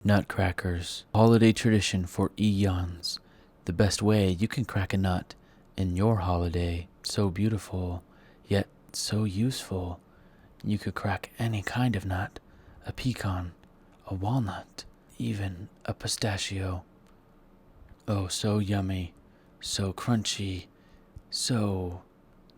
Nutcrackers, holiday tradition for eons. The best way you can crack a nut in your holiday. So beautiful, yet so useful. You could crack any kind of nut. A pecan, a walnut, even a pistachio. Oh, so yummy, so crunchy, so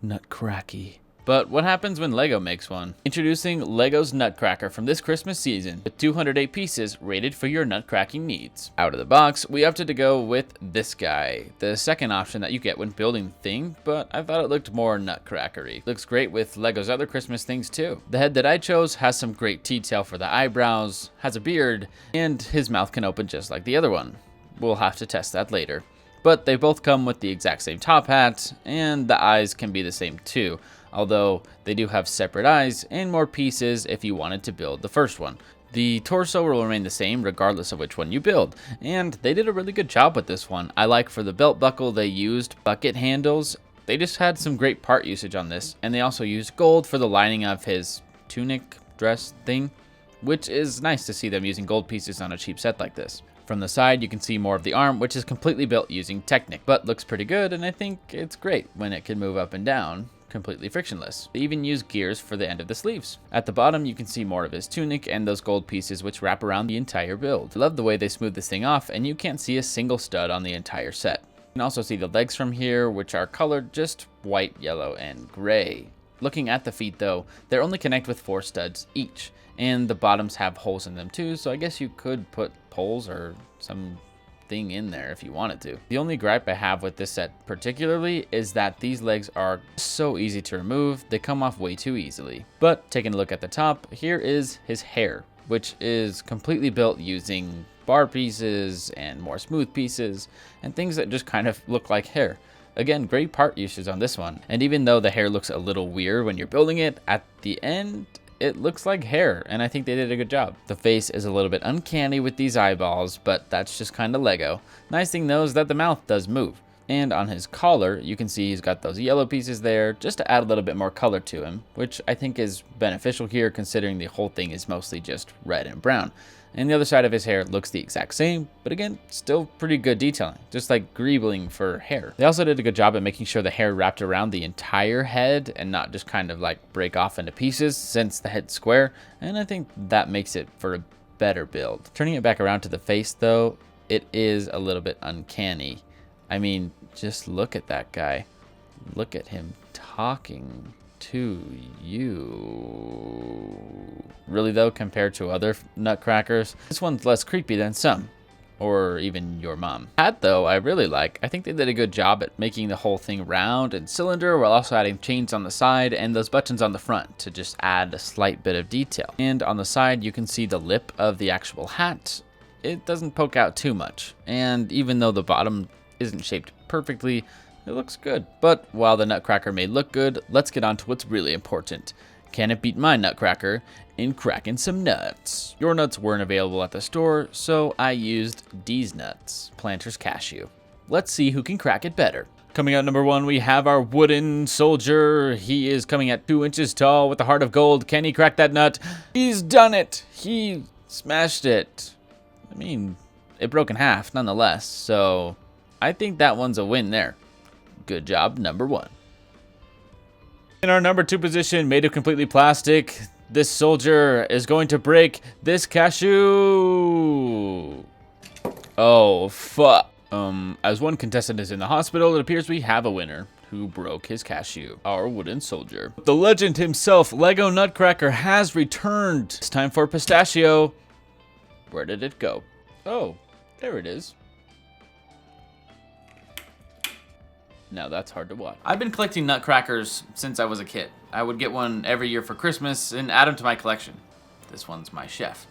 nutcracky. But what happens when Lego makes one? Introducing Lego's Nutcracker from this Christmas season with 208 pieces rated for your nutcracking needs. Out of the box, we opted to go with this guy, the second option that you get when building the thing, but I thought it looked more nutcrackery. Looks great with Lego's other Christmas things too. The head that I chose has some great detail for the eyebrows, has a beard, and his mouth can open just like the other one. We'll have to test that later. But they both come with the exact same top hat, and the eyes can be the same too, although they do have separate eyes and more pieces if you wanted to build the first one. The torso will remain the same regardless of which one you build, and they did a really good job with this one. I like for the belt buckle they used bucket handles. They just had some great part usage on this, and they also used gold for the lining of his tunic dress thing, which is nice to see them using gold pieces on a cheap set like this. From the side, you can see more of the arm, which is completely built using Technic, but looks pretty good, and I think it's great when it can move up and down completely frictionless. They even use gears for the end of the sleeves. At the bottom, you can see more of his tunic and those gold pieces which wrap around the entire build. I love the way they smooth this thing off, and you can't see a single stud on the entire set. You can also see the legs from here, which are colored just white, yellow, and gray. Looking at the feet though, they're only connected with 4 studs each, and the bottoms have holes in them too, so I guess you could put poles or something in there if you wanted to. The only gripe I have with this set particularly is that these legs are so easy to remove. They come off way too easily. But taking a look at the top, here is his hair, which is completely built using bar pieces and more smooth pieces and things that just kind of look like hair. Again, great part usage on this one. And even though the hair looks a little weird when you're building it, at the end, it looks like hair, and I think they did a good job. The face is a little bit uncanny with these eyeballs, but that's just kind of Lego. Nice thing though is that the mouth does move. And on his collar, you can see he's got those yellow pieces there just to add a little bit more color to him, which I think is beneficial here considering the whole thing is mostly just red and brown. And the other side of his hair looks the exact same, but again, still pretty good detailing, just like greebling for hair. They also did a good job at making sure the hair wrapped around the entire head and not just kind of like break off into pieces since the head's square, and I think that makes it for a better build. Turning it back around to the face though, it is a little bit uncanny. I mean, just look at that guy. Look at him talking to you. Really though, compared to other nutcrackers, this one's less creepy than some, or even your mom. Hat though, I really like. I think they did a good job at making the whole thing round and cylinder while also adding chains on the side and those buttons on the front to just add a slight bit of detail. And on the side, you can see the lip of the actual hat. It doesn't poke out too much, and even though the bottom isn't shaped perfectly, it looks good. But while the Nutcracker may look good, let's get on to what's really important. Can it beat my Nutcracker in cracking some nuts? Your nuts weren't available at the store, so I used D's Nuts, Planter's Cashew. Let's see who can crack it better. Coming out number 1, we have our wooden soldier. He is coming at 2 inches tall with a heart of gold. Can he crack that nut? He's done it! He smashed it. I mean, it broke in half nonetheless, so I think that one's a win there. Good job, number 1. In our number 2 position, made of completely plastic, this soldier is going to break this cashew. Oh, fuck. As one contestant is in the hospital, it appears we have a winner who broke his cashew, our wooden soldier. The legend himself, Lego Nutcracker, has returned. It's time for pistachio. Where did it go? Oh, there it is. Now that's hard to watch. I've been collecting nutcrackers since I was a kid. I would get one every year for Christmas and add them to my collection. This one's my chef.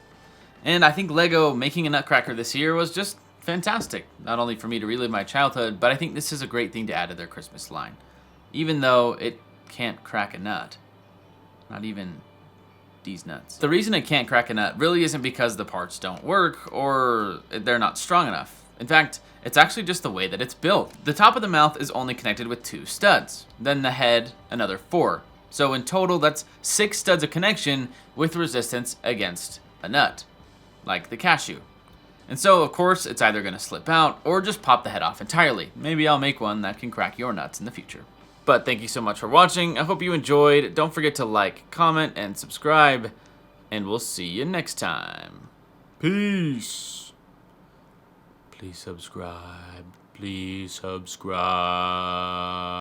And I think Lego making a nutcracker this year was just fantastic. Not only for me to relive my childhood, but I think this is a great thing to add to their Christmas line. Even though it can't crack a nut. Not even these nuts. The reason it can't crack a nut really isn't because the parts don't work or they're not strong enough. In fact, it's actually just the way that it's built. The top of the mouth is only connected with 2 studs, then the head, another 4. So in total, that's 6 studs of connection with resistance against a nut, like the cashew. And so, of course, it's either going to slip out or just pop the head off entirely. Maybe I'll make one that can crack your nuts in the future. But thank you so much for watching. I hope you enjoyed. Don't forget to like, comment, and subscribe. And we'll see you next time. Peace. Please subscribe. Please subscribe.